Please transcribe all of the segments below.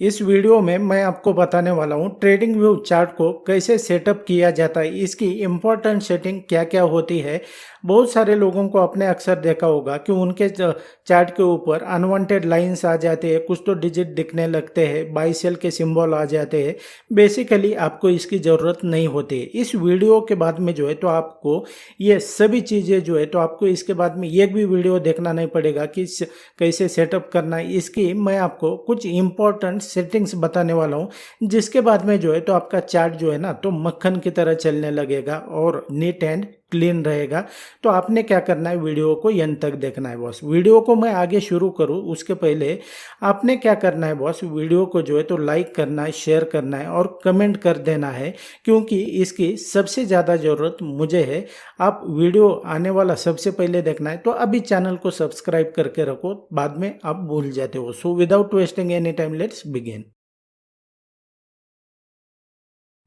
इस वीडियो में मैं आपको बताने वाला हूँ ट्रेडिंग व्यू चार्ट को कैसे सेटअप किया जाता है, इसकी इम्पोर्टेंट सेटिंग क्या क्या होती है। बहुत सारे लोगों को आपने अक्सर देखा होगा कि उनके चार्ट के ऊपर अनवांटेड लाइंस आ जाते हैं, कुछ तो डिजिट दिखने लगते हैं, बाई सेल के सिंबल आ जाते हैं। बेसिकली आपको इसकी ज़रूरत नहीं होती है। इस वीडियो के बाद में जो है तो आपको ये सभी चीज़ें जो है तो आपको इसके बाद में एक भी वीडियो देखना नहीं पड़ेगा कि कैसे सेटअप करना है। इसकी मैं आपको कुछ इंपॉर्टेंट सेटिंग्स बताने वाला हूँ, जिसके बाद में जो है तो आपका चार्ट जो है ना तो मक्खन की तरह चलने लगेगा और नीट एंड क्लीन रहेगा। तो आपने क्या करना है, वीडियो को एंड तक देखना है बॉस। वीडियो को मैं आगे शुरू करूँ उसके पहले आपने क्या करना है बॉस, वीडियो को जो है तो लाइक करना है, शेयर करना है और कमेंट कर देना है, क्योंकि इसकी सबसे ज़्यादा ज़रूरत मुझे है। आप वीडियो आने वाला सबसे पहले देखना है तो अभी चैनल को सब्सक्राइब करके रखो, बाद में आप भूल जाते हो। So without wasting any time let's begin.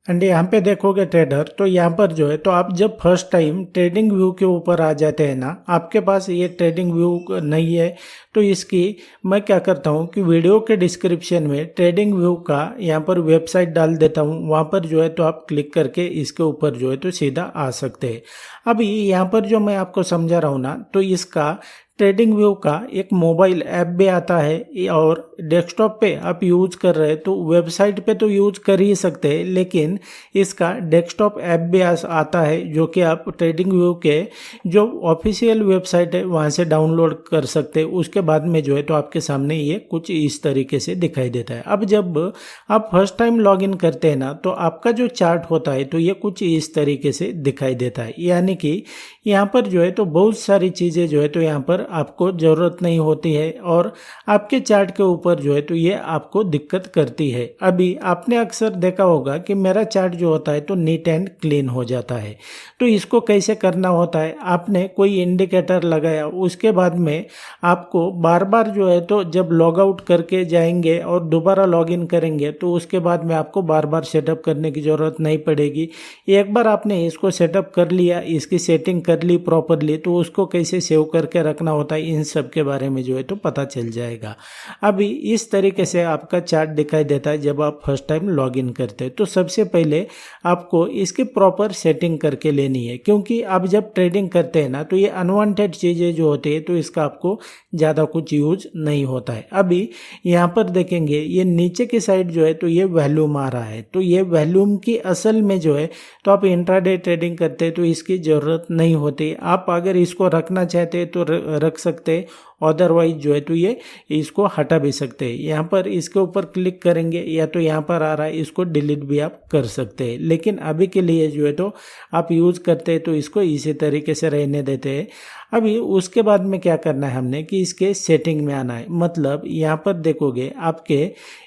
And यहाँ पे देखोगे ट्रेडर, तो यहाँ पर जो है तो आप जब फर्स्ट टाइम ट्रेडिंग व्यू के ऊपर आ जाते हैं ना, आपके पास ये ट्रेडिंग व्यू नहीं है, तो इसकी मैं क्या करता हूँ कि वीडियो के डिस्क्रिप्शन में ट्रेडिंग व्यू का यहाँ पर वेबसाइट डाल देता हूँ। वहाँ पर जो है तो आप क्लिक करके इसके ऊपर जो है तो सीधा आ सकते हैं। अभी यहाँ पर जो मैं आपको समझा रहा हूँ ना, तो इसका ट्रेडिंग व्यू का एक मोबाइल ऐप भी आता है और डेस्कटॉप पे आप यूज कर रहे हैं तो वेबसाइट पे तो यूज कर ही सकते हैं, लेकिन इसका डेस्कटॉप ऐप भी आता है जो कि आप ट्रेडिंग व्यू के जो ऑफिशियल वेबसाइट है वहाँ से डाउनलोड कर सकते हैं। उसके बाद में जो है तो आपके सामने ये कुछ इस तरीके से दिखाई देता है। अब जब आप फर्स्ट टाइम लॉग इन करते हैं ना, तो आपका जो चार्ट होता है तो ये कुछ इस तरीके से दिखाई देता है। यानी कि यहाँ पर जो है तो बहुत सारी चीज़ें जो है तो यहाँ पर आपको ज़रूरत नहीं होती है और आपके चार्ट के ऊपर जो है तो ये आपको दिक्कत करती है। अभी आपने अक्सर देखा होगा कि मेरा चार्ट जो होता है तो नीट एंड क्लीन हो जाता है। तो इसको कैसे करना होता है, आपने कोई इंडिकेटर लगाया, उसके बाद में आपको बार बार जो है तो जब लॉग आउट करके जाएंगे और दोबारा लॉग इन करेंगे तो उसके बाद में आपको बार बार सेटअप करने की ज़रूरत नहीं पड़ेगी। एक बार आपने इसको सेटअप कर लिया, इसकी सेटिंग कर ली प्रॉपरली, तो उसको कैसे सेव करके रखना होता है इन सब के बारे में जो है तो पता चल जाएगा। अभी इस तरीके से आपका चार्ट दिखाई देता है जब आप फर्स्ट टाइम लॉग इन करते हैं। तो सबसे पहले आपको इसकी प्रॉपर सेटिंग करके लेनी है, क्योंकि आप जब ट्रेडिंग करते हैं ना तो ये अनवांटेड चीज़ें जो होती है तो इसका आपको ज़्यादा कुछ यूज नहीं होता है। अभी यहाँ पर देखेंगे ये नीचे की साइड जो है तो ये वॉल्यूम आ रहा है, तो ये वॉल्यूम की असल में जो है तो आप इंट्राडे ट्रेडिंग करते हैं तो इसकी ज़रूरत नहीं होती। आप अगर इसको रखना चाहते हैं तो रख सकते हैं, अदरवाइज जो है तो ये इसको हटा भी सकते हैं। यहाँ पर इसके ऊपर क्लिक करेंगे या तो यहाँ पर आ रहा है, इसको डिलीट भी आप कर सकते हैं, लेकिन अभी के लिए जो है तो आप यूज़ करते हैं तो इसको इसी तरीके से रहने देते हैं। अभी उसके बाद में क्या करना है हमने कि इसके सेटिंग में आना है। मतलब यहाँ पर देखोगे आपके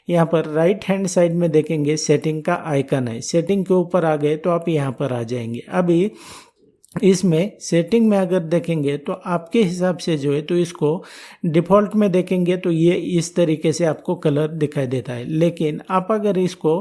यहाँ पर राइट हैंड साइड में देखेंगे सेटिंग का आइकन है, सेटिंग के ऊपर आ गए तो आप यहाँ पर आ जाएंगे। अभी इसमें सेटिंग में अगर देखेंगे तो आपके हिसाब से जो है तो इसको डिफ़ॉल्ट में देखेंगे तो ये इस तरीके से आपको कलर दिखाई देता है, लेकिन आप अगर इसको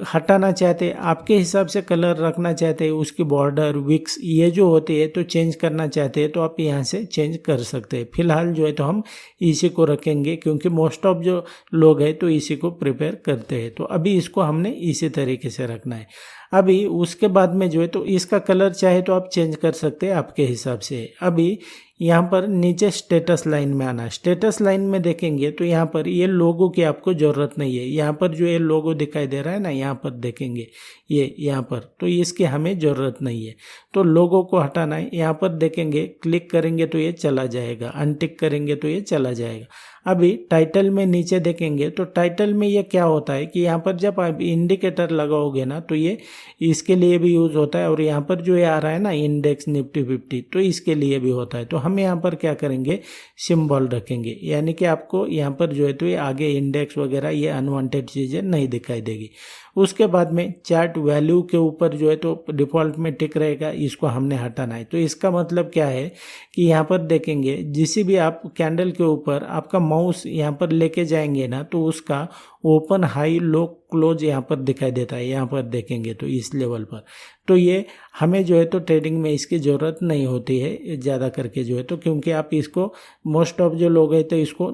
हटाना चाहते हैं, आपके हिसाब से कलर रखना चाहते हैं, उसकी बॉर्डर विक्स ये जो होती है तो चेंज करना चाहते हैं तो आप यहाँ से चेंज कर सकते हैं। फिलहाल जो है तो हम इसी को रखेंगे, क्योंकि मोस्ट ऑफ जो लोग हैं तो इसी को प्रिपेयर करते हैं। तो अभी इसको हमने इसी तरीके से रखना है। अभी उसके बाद में जो है तो इसका कलर चाहे तो आप चेंज कर सकते हैं आपके हिसाब से। अभी यहाँ पर नीचे स्टेटस लाइन में आना, स्टेटस लाइन में देखेंगे तो यहाँ पर ये लोगो की आपको ज़रूरत नहीं है। यहाँ पर जो ये लोगो दिखाई दे रहा है ना, यहाँ पर देखेंगे ये यहाँ पर, तो इसकी हमें ज़रूरत नहीं है, तो लोगो को हटाना है। यहाँ पर देखेंगे क्लिक करेंगे तो ये चला जाएगा, अनटिक करेंगे तो ये चला जाएगा। अभी टाइटल में नीचे देखेंगे तो टाइटल में ये क्या होता है कि यहाँ पर जब आप इंडिकेटर लगाओगे ना तो ये इसके लिए भी यूज़ होता है, और यहाँ पर जो ये आ रहा है ना इंडेक्स निफ्टी 50 तो इसके लिए भी होता है। तो हम यहाँ पर क्या करेंगे, सिंबल रखेंगे, यानी कि आपको यहाँ पर जो है तो ये आगे इंडेक्स वगैरह ये अनवांटेड चीज़ें नहीं दिखाई देगी। उसके बाद में चार्ट वैल्यू के ऊपर जो है तो डिफ़ॉल्ट में टिक रहेगा, इसको हमने हटाना है। तो इसका मतलब क्या है कि यहाँ पर देखेंगे जिस भी आप कैंडल के ऊपर आपका माउस यहाँ पर लेके जाएंगे ना तो उसका ओपन हाई लो क्लोज यहाँ पर दिखाई देता है, यहाँ पर देखेंगे तो इस लेवल पर। तो ये हमें जो है तो ट्रेडिंग में इसकी ज़रूरत नहीं होती है ज़्यादा करके जो है तो, क्योंकि आप इसको मोस्ट ऑफ जो लोग हैं तो इसको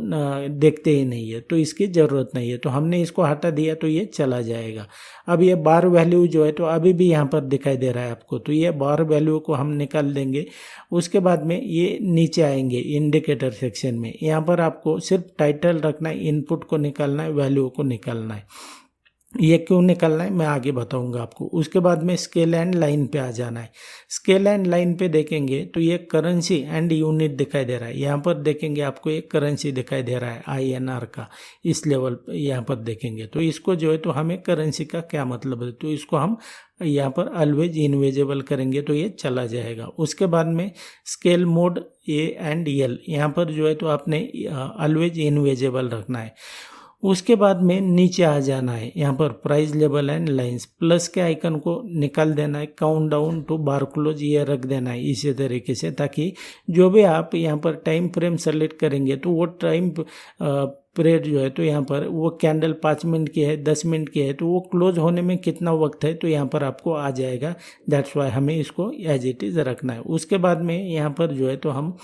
देखते ही नहीं है, तो इसकी ज़रूरत नहीं है। तो हमने इसको हटा दिया तो ये चला जाएगा। अब ये बार वैल्यू जो है तो अभी भी यहाँ पर दिखाई दे रहा है आपको, तो ये बार वैल्यू को हम निकाल देंगे। उसके बाद में ये नीचे आएंगे इंडिकेटर सेक्शन में, यहाँ पर आपको सिर्फ टाइटल रखना है, इनपुट को निकालना है, वैल्यू को निकालना है। ये क्यों निकालना है मैं आगे बताऊंगा आपको। उसके बाद में स्केल एंड लाइन पे आ जाना है। स्केल एंड लाइन पे देखेंगे तो ये करेंसी एंड यूनिट दिखाई दे रहा है। यहाँ पर देखेंगे आपको एक करेंसी दिखाई दे रहा है INR का, इस लेवल यहाँ पर देखेंगे तो इसको जो है तो हमें करेंसी का क्या मतलब है, तो इसको हम यहाँ पर ऑलवेज इनविजिबल करेंगे तो ये चला जाएगा। उसके बाद में scale mode A and L, यहाँ पर जो है तो आपने ऑलवेज इनविजिबल रखना है। उसके बाद में नीचे आ जाना है, यहाँ पर price level and lines, plus के आइकन को निकाल देना है, count down to bar close ये रख देना है इसी तरीके से, ताकि जो भी आप यहाँ पर टाइम फ्रेम सेलेक्ट करेंगे तो वो टाइम पीरियड जो है तो यहाँ पर वो कैंडल 5 मिनट की है, 10 मिनट की है, तो वो क्लोज होने में कितना वक्त है तो यहाँ पर आपको आ जाएगा। दैट्स वाई हमें इसको एज इट इज़ रखना है। उसके बाद में यहाँ पर जो है तो हम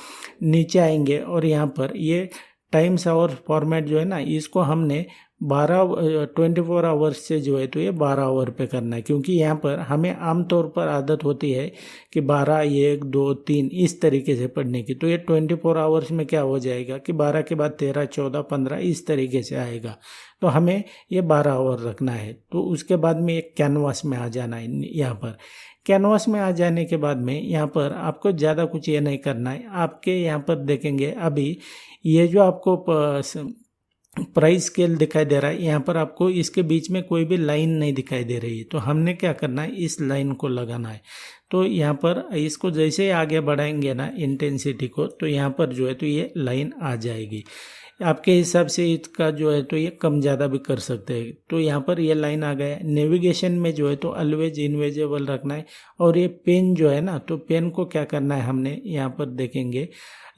नीचे आएंगे और यहाँ पर ये टाइम्स आवर फॉर्मेट जो है ना, इसको हमने 24 आवर्स से जो है तो ये 12 आवर पे करना है, क्योंकि यहाँ पर हमें आमतौर पर आदत होती है कि 12, 1, 2, 3 इस तरीके से पढ़ने की। तो ये 24 आवर्स में क्या हो जाएगा कि 12 के बाद 13, 14, 15 इस तरीके से आएगा। तो हमें ये 12 आवर रखना है। तो उसके बाद में एक कैनवास में आ जाना है। यहाँ पर कैनवास में आ जाने के बाद में यहाँ पर आपको ज़्यादा कुछ ये नहीं करना है। आपके यहाँ पर देखेंगे अभी ये जो आपको प्राइस स्केल दिखाई दे रहा है, यहाँ पर आपको इसके बीच में कोई भी लाइन नहीं दिखाई दे रही है। तो हमने क्या करना है, इस लाइन को लगाना है। तो यहाँ पर इसको जैसे आगे बढ़ाएंगे ना इंटेंसिटी को, तो यहाँ पर जो है तो ये लाइन आ जाएगी। आपके हिसाब से इसका जो है तो ये कम ज़्यादा भी कर सकते हैं। तो यहाँ पर ये लाइन आ गया। नेविगेशन में जो है तो ऑलवेज इनविजिबल रखना है। और ये पेन जो है ना, तो पेन को क्या करना है, हमने यहाँ पर देखेंगे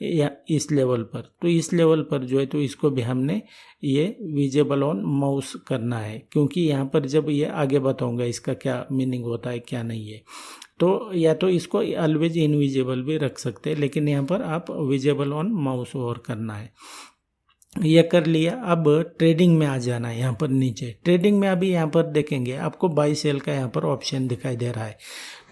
या इस लेवल पर, तो इस लेवल पर जो है तो इसको भी हमने ये विजिबल ऑन माउस करना है, क्योंकि यहाँ पर जब ये आगे बताऊंगा इसका क्या मीनिंग होता है क्या नहीं है। तो या तो इसको ऑलवेज इनविजिबल भी रख सकते हैं, लेकिन यहाँ पर आप विजिबल ऑन माउस और करना है। ये कर लिया। अब ट्रेडिंग में आ जाना है। यहाँ पर नीचे ट्रेडिंग में अभी यहाँ पर देखेंगे आपको बाई सेल का यहाँ पर ऑप्शन दिखाई दे रहा है।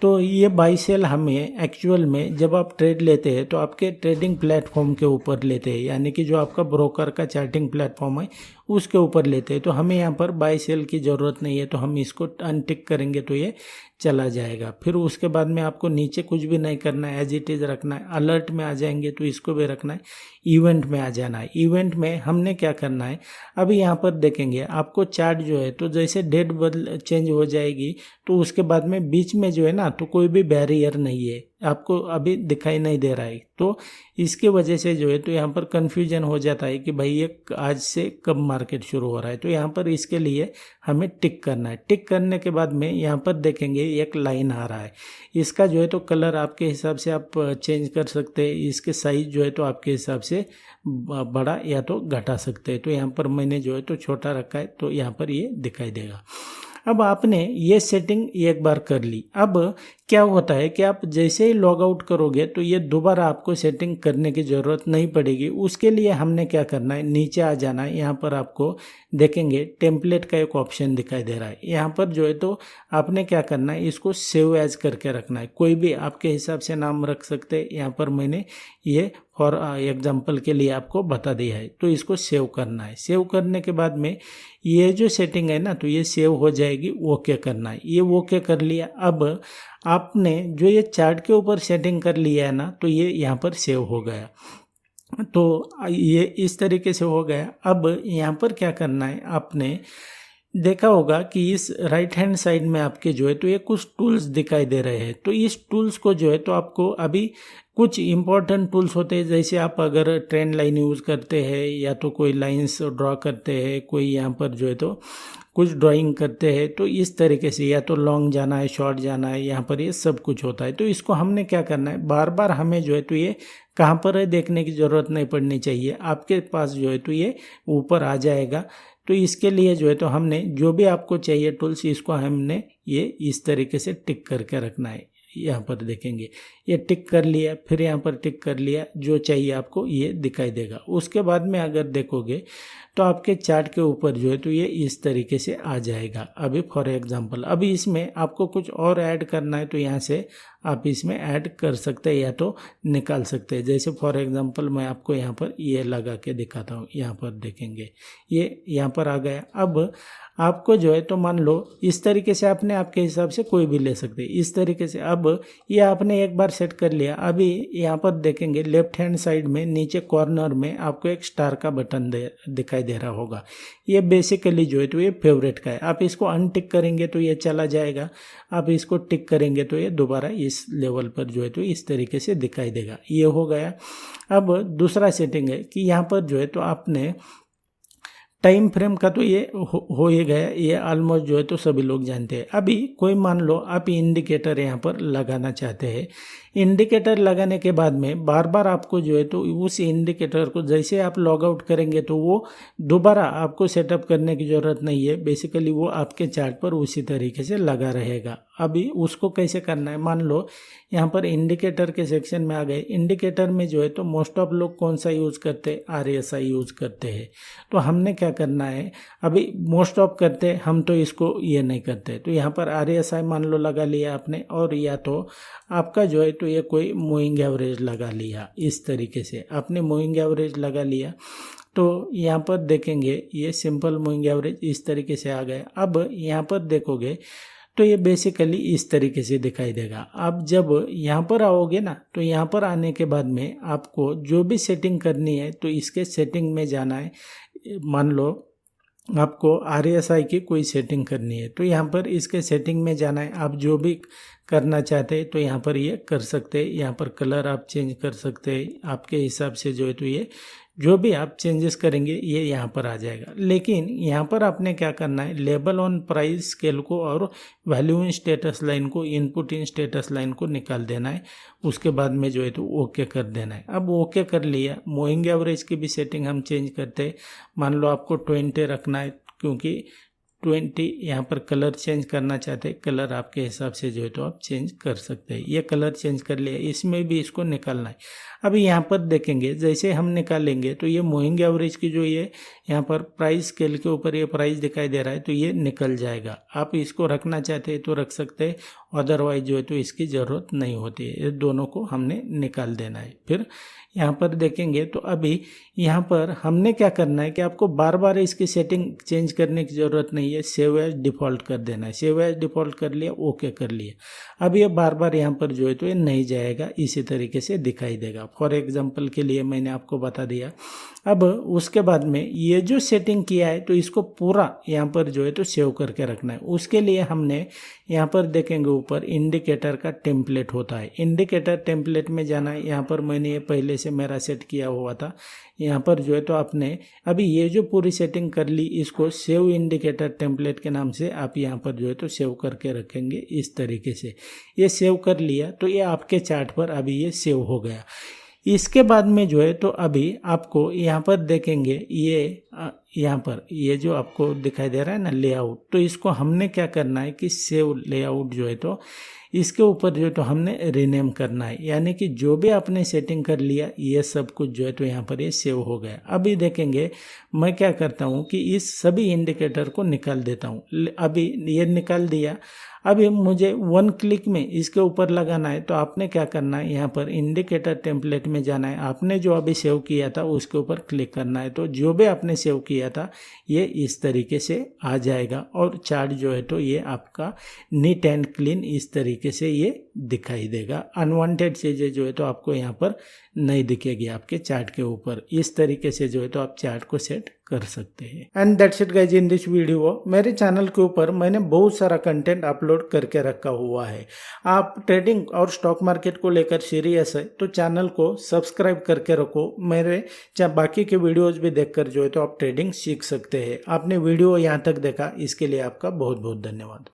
तो ये बाई सेल हमें एक्चुअल में जब आप ट्रेड लेते हैं तो आपके ट्रेडिंग प्लेटफॉर्म के ऊपर लेते हैं, यानी कि जो आपका ब्रोकर का चार्टिंग प्लेटफॉर्म है उसके ऊपर लेते हैं। तो हमें यहाँ पर बाई सेल की ज़रूरत नहीं है, तो हम इसको अनटिक करेंगे तो ये चला जाएगा। फिर उसके बाद में आपको नीचे कुछ भी नहीं करना है, एज इट इज़ रखना है। अलर्ट में आ जाएंगे तो इसको भी रखना है। इवेंट में आ जाना है। इवेंट में हमने क्या करना है, अभी यहाँ पर देखेंगे आपको चार्ट जो है तो जैसे डेट बदल चेंज हो जाएगी तो उसके बाद में बीच में जो है ना तो कोई भी बैरियर नहीं है, आपको अभी दिखाई नहीं दे रहा है। तो इसकी वजह से जो है तो यहाँ पर कन्फ्यूजन हो जाता है कि भाई ये आज से कब मार्केट शुरू हो रहा है। तो यहाँ पर इसके लिए हमें टिक करना है। टिक करने के बाद में यहाँ पर देखेंगे एक लाइन आ रहा है। इसका जो है तो कलर आपके हिसाब से आप चेंज कर सकते हैं। इसके साइज जो है तो आपके हिसाब से बड़ा या तो घटा सकते हैं। तो यहाँ पर मैंने जो है तो छोटा रखा है, तो यहाँ पर ये दिखाई देगा। अब आपने ये सेटिंग एक बार कर ली। अब क्या होता है कि आप जैसे ही लॉग आउट करोगे तो ये दोबारा आपको सेटिंग करने की ज़रूरत नहीं पड़ेगी। उसके लिए हमने क्या करना है, नीचे आ जाना है। यहाँ पर आपको देखेंगे टेम्पलेट का एक ऑप्शन दिखाई दे रहा है। यहाँ पर जो है तो आपने क्या करना है, इसको सेव एज करके रखना है। कोई भी आपके हिसाब से नाम रख सकते हैं। यहाँ पर मैंने ये फॉर एग्जांपल के लिए आपको बता दिया है। तो इसको सेव करना है। सेव करने के बाद में ये जो सेटिंग है ना तो ये सेव हो जाएगी। ओके करना है। ये ओके कर लिया। अब आपने जो ये चार्ट के ऊपर सेटिंग कर लिया है ना तो ये यहाँ पर सेव हो गया। तो ये इस तरीके से हो गया। अब यहाँ पर क्या करना है, आपने देखा होगा कि इस राइट हैंड साइड में आपके जो है तो ये कुछ टूल्स दिखाई दे रहे हैं। तो इस टूल्स को जो है तो आपको अभी कुछ इंपॉर्टेंट टूल्स होते हैं, जैसे आप अगर ट्रेंड लाइन यूज़ करते हैं या तो कोई लाइंस ड्रॉ करते हैं, कोई यहाँ पर जो है तो कुछ ड्राइंग करते हैं, तो इस तरीके से या तो लॉन्ग जाना है, शॉर्ट जाना है, यहाँ पर ये सब कुछ होता है। तो इसको हमने क्या करना है, बार बार हमें जो है तो ये कहाँ पर है देखने की ज़रूरत नहीं पड़नी चाहिए। आपके पास जो है तो ये ऊपर आ जाएगा। तो इसके लिए जो है तो हमने जो भी आपको चाहिए टूल्स, इसको हमने ये इस तरीके से टिक करके रखना है। यहाँ पर देखेंगे ये टिक कर लिया, फिर यहाँ पर टिक कर लिया, जो चाहिए आपको ये दिखाई देगा। उसके बाद में अगर देखोगे तो आपके चार्ट के ऊपर जो है तो ये इस तरीके से आ जाएगा। अभी फॉर एग्जांपल अभी इसमें आपको कुछ और ऐड करना है तो यहाँ से आप इसमें ऐड कर सकते हैं या तो निकाल सकते हैं। जैसे फॉर एग्जांपल मैं आपको यहाँ पर ये लगा के दिखाता हूँ। यहाँ पर देखेंगे ये यहाँ पर आ गया। अब आपको जो है तो मान लो इस तरीके से आपने आपके हिसाब से कोई भी ले सकते हैं इस तरीके से। अब ये आपने एक बार सेट कर लिया। अभी यहाँ पर देखेंगे लेफ्ट हैंड साइड में नीचे कॉर्नर में आपको एक स्टार का बटन दिखाई दे रहा होगा। ये बेसिकली जो है तो ये फेवरेट का है। आप इसको अनटिक करेंगे तो ये चला जाएगा, आप इसको टिक करेंगे तो ये दोबारा इस लेवल पर जो है तो इस तरीके से दिखाई देगा। ये हो गया। अब दूसरा सेटिंग है कि यहाँ पर जो है तो आपने टाइम फ्रेम का तो ये हो ही गया, ये ऑलमोस्ट जो है तो सभी लोग जानते हैं। अभी कोई मान लो आप इंडिकेटर यहाँ पर लगाना चाहते हैं। इंडिकेटर लगाने के बाद में बार बार आपको जो है तो उस इंडिकेटर को जैसे आप लॉग आउट करेंगे तो वो दोबारा आपको सेटअप करने की ज़रूरत नहीं है। बेसिकली वो आपके चार्ट पर उसी तरीके से लगा रहेगा। अभी उसको कैसे करना है, मान लो यहाँ पर इंडिकेटर के सेक्शन में आ गए। इंडिकेटर में जो है तो मोस्ट ऑफ लोग कौन सा यूज़ करते हैं, RSI यूज़ करते हैं। तो हमने क्या करना है, अभी मोस्ट ऑफ करते हैं हम तो इसको ये नहीं करते। तो यहाँ पर RSI मान लो लगा लिया आपने, और या तो आपका जो है तो ये कोई मूविंग एवरेज लगा लिया। इस तरीके से आपने मूविंग एवरेज लगा लिया तो यहाँ पर देखेंगे ये सिंपल मूविंग एवरेज इस तरीके से आ गया। अब यहाँ पर देखोगे तो ये बेसिकली इस तरीके से दिखाई देगा। आप जब यहाँ पर आओगे ना तो यहाँ पर आने के बाद में आपको जो भी सेटिंग करनी है तो इसके सेटिंग में जाना है। मान लो आपको RSI की कोई सेटिंग करनी है तो यहाँ पर इसके सेटिंग में जाना है। आप जो भी करना चाहते हैं तो यहाँ पर ये कर सकते हैं। यहाँ पर कलर आप चेंज कर सकते हैं आपके हिसाब से जो है तो ये जो भी आप चेंजेस करेंगे ये यहाँ पर आ जाएगा। लेकिन यहाँ पर आपने क्या करना है, लेबल ऑन प्राइस स्केल को और वैल्यू इन स्टेटस लाइन को, इनपुट इन स्टेटस लाइन को निकाल देना है। उसके बाद में जो है तो ओके कर देना है। अब ओके कर लिया। मूविंग एवरेज की भी सेटिंग हम चेंज करते हैं। मान लो आपको 20 रखना है क्योंकि 20 यहाँ पर कलर चेंज करना चाहते हैं, कलर आपके हिसाब से जो है तो आप चेंज कर सकते हैं। ये कलर चेंज कर लिया, इसमें भी इसको निकालना है। अभी यहाँ पर देखेंगे जैसे हम निकालेंगे तो ये मूविंग एवरेज की जो ये यहाँ पर प्राइस स्केल के ऊपर ये प्राइस दिखाई दे रहा है तो ये निकल जाएगा। आप इसको रखना चाहते हैं तो रख सकते हैं, अदरवाइज जो है तो इसकी ज़रूरत नहीं होती है। ये दोनों को हमने निकाल देना है। फिर यहाँ पर देखेंगे तो अभी यहाँ पर हमने क्या करना है कि आपको बार बार इसकी सेटिंग चेंज करने की ज़रूरत नहीं है। सेव एज डिफ़ॉल्ट कर देना है। सेव एज डिफ़ॉल्ट कर लिया, ओके कर लिया। अब ये बार बार यहाँ पर जो है तो ये नहीं जाएगा, इसी तरीके से दिखाई देगा। फॉर एग्जांपल के लिए मैंने आपको बता दिया। अब उसके बाद में ये जो सेटिंग किया है तो इसको पूरा यहाँ पर जो है तो सेव करके रखना है। उसके लिए हमने यहाँ पर देखेंगे ऊपर इंडिकेटर का टेम्पलेट होता है। इंडिकेटर टेम्पलेट में जाना है। यहाँ पर मैंने ये पहले से मेरा सेट किया हुआ था। यहाँ पर जो है तो आपने अभी ये जो पूरी सेटिंग कर ली, इसको सेव इंडिकेटर टेम्पलेट के नाम से आप यहाँ पर जो है तो सेव करके रखेंगे इस तरीके से। ये सेव कर लिया तो ये आपके चार्ट पर अभी ये सेव हो गया। इसके बाद में जो है तो अभी आपको यहाँ पर देखेंगे ये यहाँ पर ये जो आपको दिखाई दे रहा है ना लेआउट, तो इसको हमने क्या करना है कि सेव लेआउट जो है तो इसके ऊपर जो है तो हमने रीनेम करना है। यानी कि जो भी आपने सेटिंग कर लिया ये सब कुछ जो है तो यहाँ पर ये सेव हो गया। अभी देखेंगे मैं क्या करता हूँ कि इस सभी इंडिकेटर को निकाल देता हूँ। अभी ये निकाल दिया। अभी मुझे 1 क्लिक में इसके ऊपर लगाना है तो आपने क्या करना है, यहाँ पर इंडिकेटर टेम्पलेट में जाना है। आपने जो अभी सेव किया था उसके ऊपर क्लिक करना है तो जो भी आपने सेव किया था ये इस तरीके से आ जाएगा और चार्ट जो है तो ये आपका नीट एंड क्लीन इस तरीके से ये दिखाई देगा। अनवांटेड चीज़ें जो है तो आपको यहाँ पर नहीं दिखेगी आपके चार्ट के ऊपर। इस तरीके से जो है तो आप चार्ट को सेट कर सकते हैं। And that's it guys in this video. मेरे चैनल के ऊपर मैंने बहुत सारा कंटेंट अपलोड करके रखा हुआ है। आप ट्रेडिंग और स्टॉक मार्केट को लेकर सीरियस है तो चैनल को सब्सक्राइब करके रखो। मेरे बाकी के वीडियोज भी देखकर जो है तो आप ट्रेडिंग सीख सकते हैं। आपने वीडियो यहाँ तक देखा इसके लिए आपका बहुत बहुत धन्यवाद।